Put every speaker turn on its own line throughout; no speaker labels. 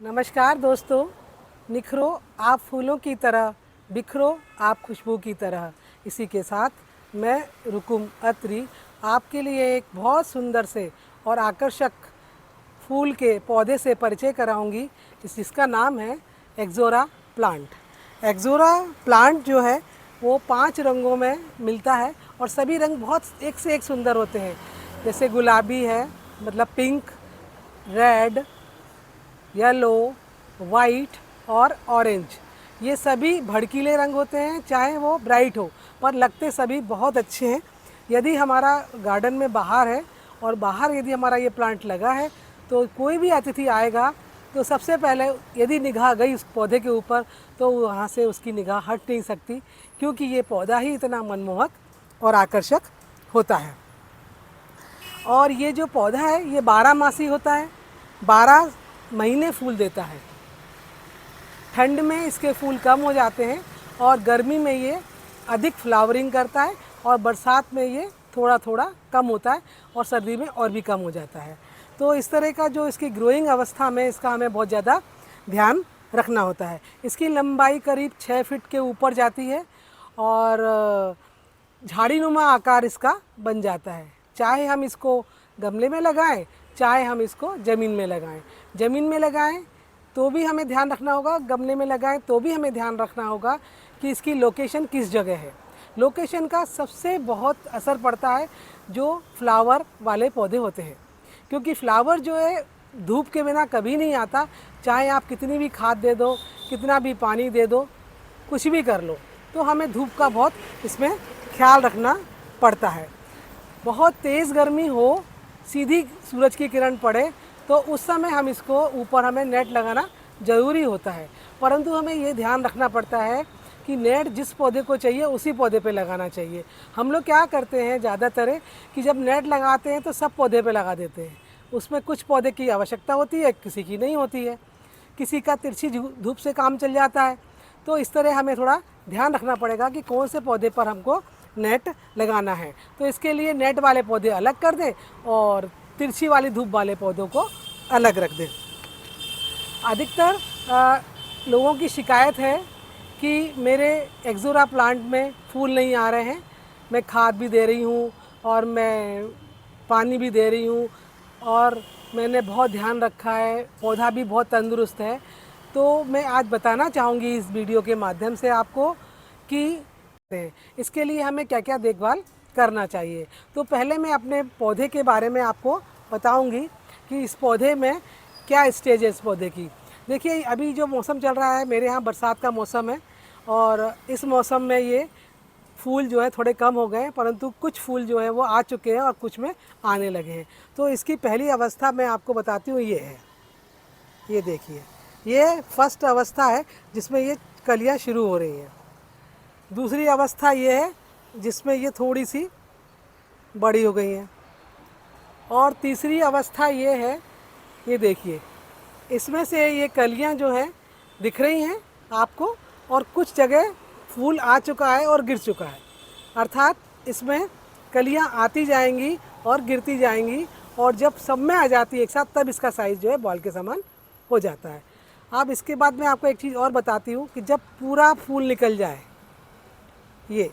नमस्कार दोस्तों, निखरो आप फूलों की तरह, बिखरो आप खुशबू की तरह। इसी के साथ मैं रुकुम अत्री आपके लिए एक बहुत सुंदर से और आकर्षक फूल के पौधे से परिचय कराऊंगी, जिसका नाम है एक्सोरा प्लांट। एक्सोरा प्लांट जो है वो 5 रंगों में मिलता है और सभी रंग बहुत एक से एक सुंदर होते हैं। जैसे गुलाबी है, मतलब पिंक, रेड, येलो, वाइट और ऑरेंज। ये सभी भड़कीले रंग होते हैं, चाहे वो ब्राइट हो, पर लगते सभी बहुत अच्छे हैं। यदि हमारा गार्डन में बाहर है और बाहर यदि हमारा ये प्लांट लगा है तो कोई भी अतिथि आएगा तो सबसे पहले यदि निगाह गई उस पौधे के ऊपर तो वहाँ से उसकी निगाह हट नहीं सकती, क्योंकि ये पौधा ही इतना मनमोहक और आकर्षक होता है। और ये जो पौधा है ये 12 मासी होता है, 12 महीने फूल देता है। ठंड में इसके फूल कम हो जाते हैं और गर्मी में ये अधिक फ्लावरिंग करता है और बरसात में ये थोड़ा थोड़ा कम होता है और सर्दी में और भी कम हो जाता है। तो इस तरह का जो इसकी ग्रोइंग अवस्था में इसका हमें बहुत ज़्यादा ध्यान रखना होता है। इसकी लंबाई करीब 6 फीट के ऊपर जाती है और झाड़ीनुमा आकार इसका बन जाता है। चाहे हम इसको गमले में लगाएं, चाहे हम इसको ज़मीन में लगाएं। ज़मीन में लगाएं तो भी हमें ध्यान रखना होगा, गमले में लगाएं तो भी हमें ध्यान रखना होगा कि इसकी लोकेशन किस जगह है। लोकेशन का सबसे बहुत असर पड़ता है जो फ्लावर वाले पौधे होते हैं, क्योंकि फ्लावर जो है धूप के बिना कभी नहीं आता। चाहे आप कितनी भी खाद दे दो, कितना भी पानी दे दो, कुछ भी कर लो, तो हमें धूप का बहुत इसमें ख्याल रखना पड़ता है। बहुत तेज़ गर्मी हो, सीधी सूरज की किरण पड़े तो उस समय हम इसको ऊपर हमें नेट लगाना ज़रूरी होता है। परंतु हमें ये ध्यान रखना पड़ता है कि नेट जिस पौधे को चाहिए उसी पौधे पे लगाना चाहिए। हम लोग क्या करते हैं ज़्यादातर कि जब नेट लगाते हैं तो सब पौधे पे लगा देते हैं। उसमें कुछ पौधे की आवश्यकता होती है, किसी की नहीं होती है, किसी का तिरछी धूप से काम चल जाता है। तो इस तरह हमें थोड़ा ध्यान रखना पड़ेगा कि कौन से पौधे पर हमको नेट लगाना है। तो इसके लिए नेट वाले पौधे अलग कर दें और तिरछी वाली धूप वाले पौधों को अलग रख दें। अधिकतर लोगों की शिकायत है कि मेरे एक्सोरा प्लांट में फूल नहीं आ रहे हैं। मैं खाद भी दे रही हूँ और मैं पानी भी दे रही हूँ और मैंने बहुत ध्यान रखा है, पौधा भी बहुत तंदुरुस्त है। तो मैं आज बताना चाहूँगी इस वीडियो के माध्यम से आपको कि इसके लिए हमें क्या क्या देखभाल करना चाहिए। तो पहले मैं अपने पौधे के बारे में आपको बताऊंगी कि इस पौधे में क्या स्टेज है इस पौधे की। देखिए, अभी जो मौसम चल रहा है, मेरे यहाँ बरसात का मौसम है और इस मौसम में ये फूल जो है थोड़े कम हो गए हैं, परंतु कुछ फूल जो है वो आ चुके हैं और कुछ में आने लगे हैं। तो इसकी पहली अवस्था मैं आपको बताती हूँ, ये है। ये देखिए, ये फर्स्ट अवस्था है जिसमें ये कलियाँ शुरू हो रही हैं। दूसरी अवस्था ये है जिसमें ये थोड़ी सी बड़ी हो गई हैं और तीसरी अवस्था ये है, ये देखिए, इसमें से ये कलियां जो हैं दिख रही हैं आपको और कुछ जगह फूल आ चुका है और गिर चुका है। अर्थात इसमें कलियां आती जाएंगी और गिरती जाएंगी और जब सब में आ जाती है एक साथ तब इसका साइज़ जो है बॉल के समान हो जाता है। अब इसके बाद मैं आपको एक चीज़ और बताती हूँ कि जब पूरा फूल निकल जाए, ये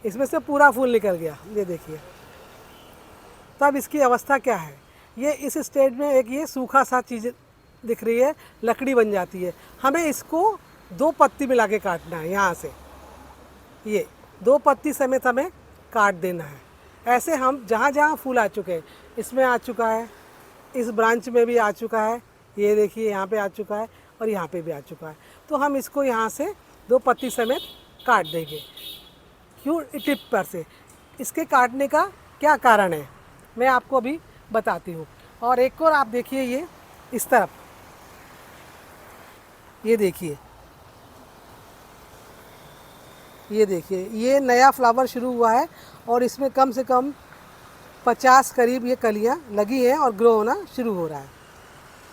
इसमें से पूरा फूल निकल गया, ये देखिए, तब इसकी अवस्था क्या है। ये इस स्टेज में एक ये सूखा सा चीज़ दिख रही है, लकड़ी बन जाती है। हमें इसको 2 पत्ती मिला के काटना है। यहाँ से ये 2 पत्ती समेत हमें काट देना है। ऐसे हम जहाँ जहाँ फूल आ चुके हैं, इसमें आ चुका है, इस ब्रांच में भी आ चुका है, ये देखिए यहाँ पे आ चुका है और यहाँ पे भी आ चुका है, तो हम इसको यहाँ से 2 पत्ती समेत काट देंगे। क्यों टिप पर से? इसके काटने का क्या कारण है मैं आपको अभी बताती हूँ। और एक और आप देखिए, ये इस तरफ, ये देखिए, ये देखिए, ये नया फ्लावर शुरू हुआ है और इसमें कम से कम 50 करीब ये कलियाँ लगी हैं और ग्रो होना शुरू हो रहा है।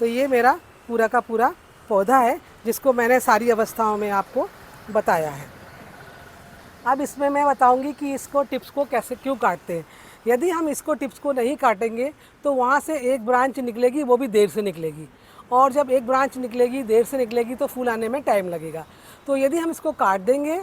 तो ये मेरा पूरा का पूरा पौधा है जिसको मैंने सारी अवस्थाओं में आपको बताया है। अब इसमें मैं बताऊंगी कि इसको टिप्स को कैसे क्यों काटते हैं। यदि हम इसको टिप्स को नहीं काटेंगे तो वहाँ से एक ब्रांच निकलेगी, वो भी देर से निकलेगी, और जब एक ब्रांच निकलेगी, देर से निकलेगी तो फूल आने में टाइम लगेगा। तो यदि हम इसको काट देंगे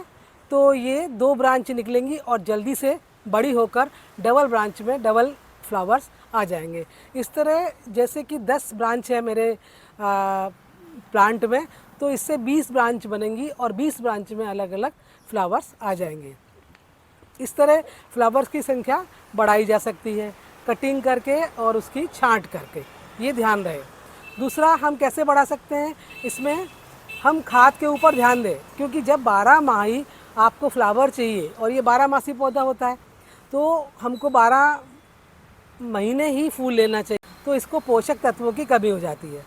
तो ये 2 ब्रांच निकलेंगी और जल्दी से बड़ी होकर डबल ब्रांच में डबल फ्लावर्स आ जाएंगे। इस तरह जैसे कि 10 ब्रांच है मेरे प्लांट में, तो इससे 20 ब्रांच बनेंगी और 20 ब्रांच में अलग अलग फ्लावर्स आ जाएंगे। इस तरह फ्लावर्स की संख्या बढ़ाई जा सकती है कटिंग करके और उसकी छांट करके, ये ध्यान रहे। दूसरा, हम कैसे बढ़ा सकते हैं, इसमें हम खाद के ऊपर ध्यान दें, क्योंकि जब 12 माही आपको फ्लावर चाहिए और ये 12 मासी पौधा होता है, तो हमको 12 महीने ही फूल लेना चाहिए, तो इसको पोषक तत्वों की कमी हो जाती है।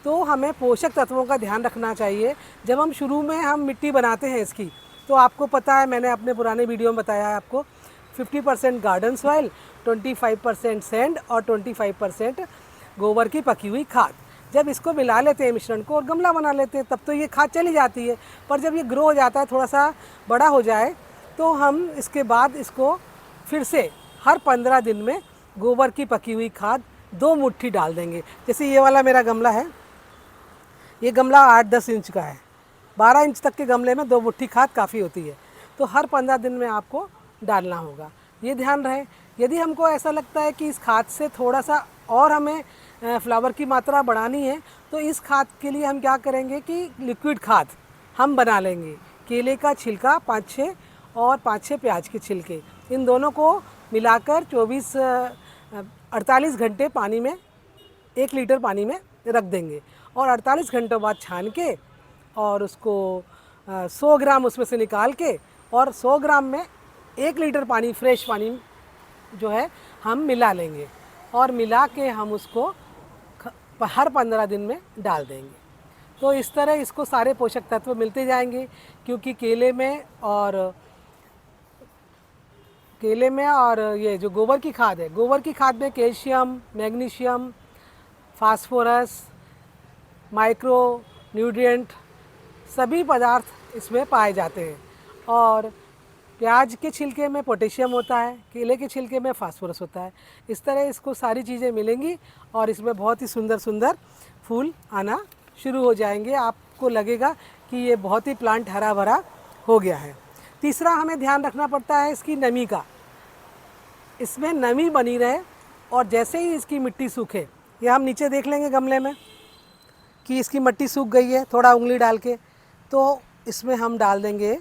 तो हमें पोषक तत्वों का ध्यान रखना चाहिए। जब हम शुरू में हम मिट्टी बनाते हैं इसकी, तो आपको पता है, मैंने अपने पुराने वीडियो में बताया है आपको, 50% गार्डन सॉइल, 25% सैंड और 25% गोबर की पकी हुई खाद। जब इसको मिला लेते हैं मिश्रण को और गमला बना लेते हैं, तब तो ये खाद चली जाती है। पर जब ये ग्रो हो जाता है, थोड़ा सा बड़ा हो जाए, तो हम इसके बाद इसको फिर से हर 15 दिन में गोबर की पकी हुई खाद 2 मुट्ठी डाल देंगे। जैसे ये वाला मेरा गमला है, ये गमला 8-10 इंच का है, 12 इंच तक के गमले में 2 मुट्ठी खाद काफ़ी होती है। तो हर 15 दिन में आपको डालना होगा, ये ध्यान रहे। यदि हमको ऐसा लगता है कि इस खाद से थोड़ा सा और हमें फ्लावर की मात्रा बढ़ानी है, तो इस खाद के लिए हम क्या करेंगे कि लिक्विड खाद हम बना लेंगे। केले का छिलका 5-6 और 5-6 प्याज के छिलके, इन दोनों को मिलाकर 48 घंटे पानी में, 1 लीटर पानी में रख देंगे और 48 घंटों बाद छान के और उसको 100 ग्राम उसमें से निकाल के और 100 ग्राम में 1 लीटर पानी, फ्रेश पानी जो है, हम मिला लेंगे और मिला के हम उसको हर 15 दिन में डाल देंगे। तो इस तरह इसको सारे पोषक तत्व मिलते जाएंगे, क्योंकि केले में और ये जो गोबर की खाद है, गोबर की खाद में calcium, magnesium, phosphorus, micro nutrient सभी पदार्थ इसमें पाए जाते हैं। और प्याज के छिलके में पोटेशियम होता है, केले के छिलके में फास्फोरस होता है। इस तरह इसको सारी चीज़ें मिलेंगी और इसमें बहुत ही सुंदर सुंदर फूल आना शुरू हो जाएंगे। आपको लगेगा कि ये बहुत ही प्लांट हरा भरा हो गया है। तीसरा, हमें ध्यान रखना पड़ता है इसकी नमी का, इसमें नमी बनी रहे। और जैसे ही इसकी मिट्टी सूखे, ये हम नीचे देख लेंगे गमले में कि इसकी मिट्टी सूख गई है, थोड़ा उंगली डाल के, तो इसमें हम डाल देंगे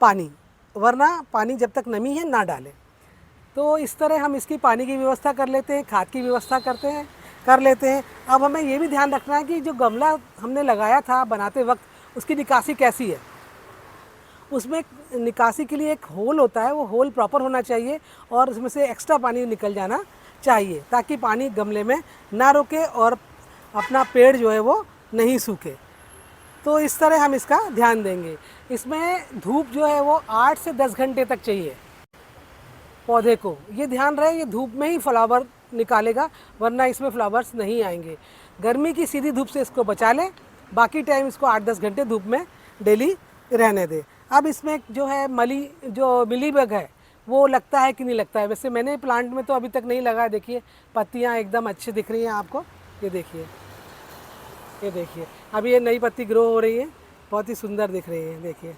पानी, वरना पानी जब तक नमी है ना डालें। तो इस तरह हम इसकी पानी की व्यवस्था कर लेते हैं, खाद की व्यवस्था कर लेते हैं। अब हमें ये भी ध्यान रखना है कि जो गमला हमने लगाया था बनाते वक्त, उसकी निकासी कैसी है। उसमें निकासी के लिए एक होल होता है, वो होल प्रॉपर होना चाहिए और उसमें से एक्स्ट्रा पानी निकल जाना चाहिए, ताकि पानी गमले में ना रुके और अपना पेड़ जो है वो नहीं सूखे। तो इस तरह हम इसका ध्यान देंगे। इसमें धूप जो है वो 8 से 10 घंटे तक चाहिए पौधे को, ये ध्यान रहे। ये धूप में ही फ्लावर निकालेगा, वरना इसमें फ्लावर्स नहीं आएंगे। गर्मी की सीधी धूप से इसको बचा लें, बाकी टाइम इसको 8-10 घंटे धूप में डेली रहने दें। अब इसमें जो है मिलीबग है, वो लगता है कि नहीं लगता है। वैसे मैंने प्लांट में तो अभी तक नहीं लगा है। देखिए पत्तियाँ एकदम अच्छी दिख रही हैं आपको, ये देखिए अभी ये नई पत्ती ग्रो हो रही है, बहुत ही सुंदर दिख रही है, देखिए।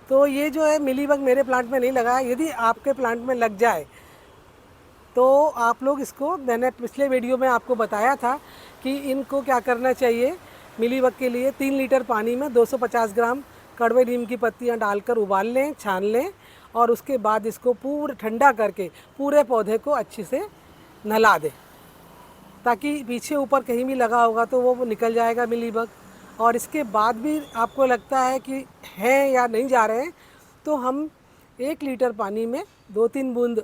तो ये जो है मिलीबग मेरे प्लांट में नहीं लगा है। यदि आपके प्लांट में लग जाए तो आप लोग इसको, मैंने पिछले वीडियो में आपको बताया था कि इनको क्या करना चाहिए। मिलीबग के लिए 3 लीटर पानी में 250 ग्राम कड़वे नीम की पत्तियां डालकर उबाल लें, छान लें और उसके बाद इसको पूरा ठंडा करके पूरे पौधे को अच्छे से नहला दें, ताकि पीछे ऊपर कहीं भी लगा होगा तो वो निकल जाएगा मिलीबग। और इसके बाद भी आपको लगता है कि हैं या नहीं जा रहे हैं, तो हम 1 लीटर पानी में 2-3 बूंद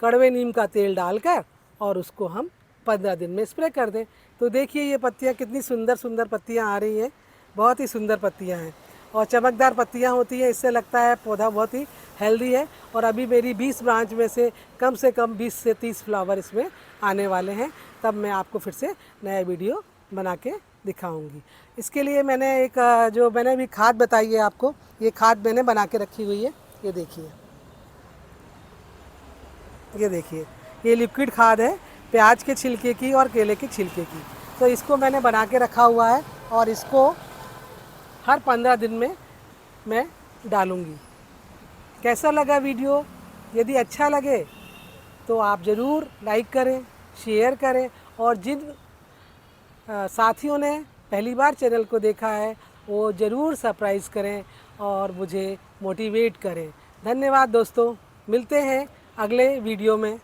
कड़वे नीम का तेल डालकर और उसको हम 15 दिन में स्प्रे कर दें। तो देखिए ये पत्तियाँ कितनी सुंदर सुंदर पत्तियाँ आ रही हैं, बहुत ही सुंदर पत्तियाँ हैं और चमकदार पत्तियाँ होती हैं। इससे लगता है पौधा बहुत ही हेल्दी है। और अभी मेरी 20 ब्रांच में से कम 20 से 30 फ्लावर इसमें आने वाले हैं। तब मैं आपको फिर से नया वीडियो बना के दिखाऊंगी। इसके लिए मैंने जो मैंने भी खाद बताई है आपको, ये खाद मैंने बना के रखी हुई है। ये देखिए ये लिक्विड खाद है, प्याज के छिलके की और केले के छिलके की। तो इसको मैंने बना के रखा हुआ है और इसको हर 15 दिन में मैं डालूँगी। कैसा लगा वीडियो? यदि अच्छा लगे तो आप ज़रूर लाइक करें, शेयर करें और जिन साथियों ने पहली बार चैनल को देखा है वो ज़रूर सब्सक्राइब करें और मुझे मोटिवेट करें। धन्यवाद दोस्तों, मिलते हैं अगले वीडियो में।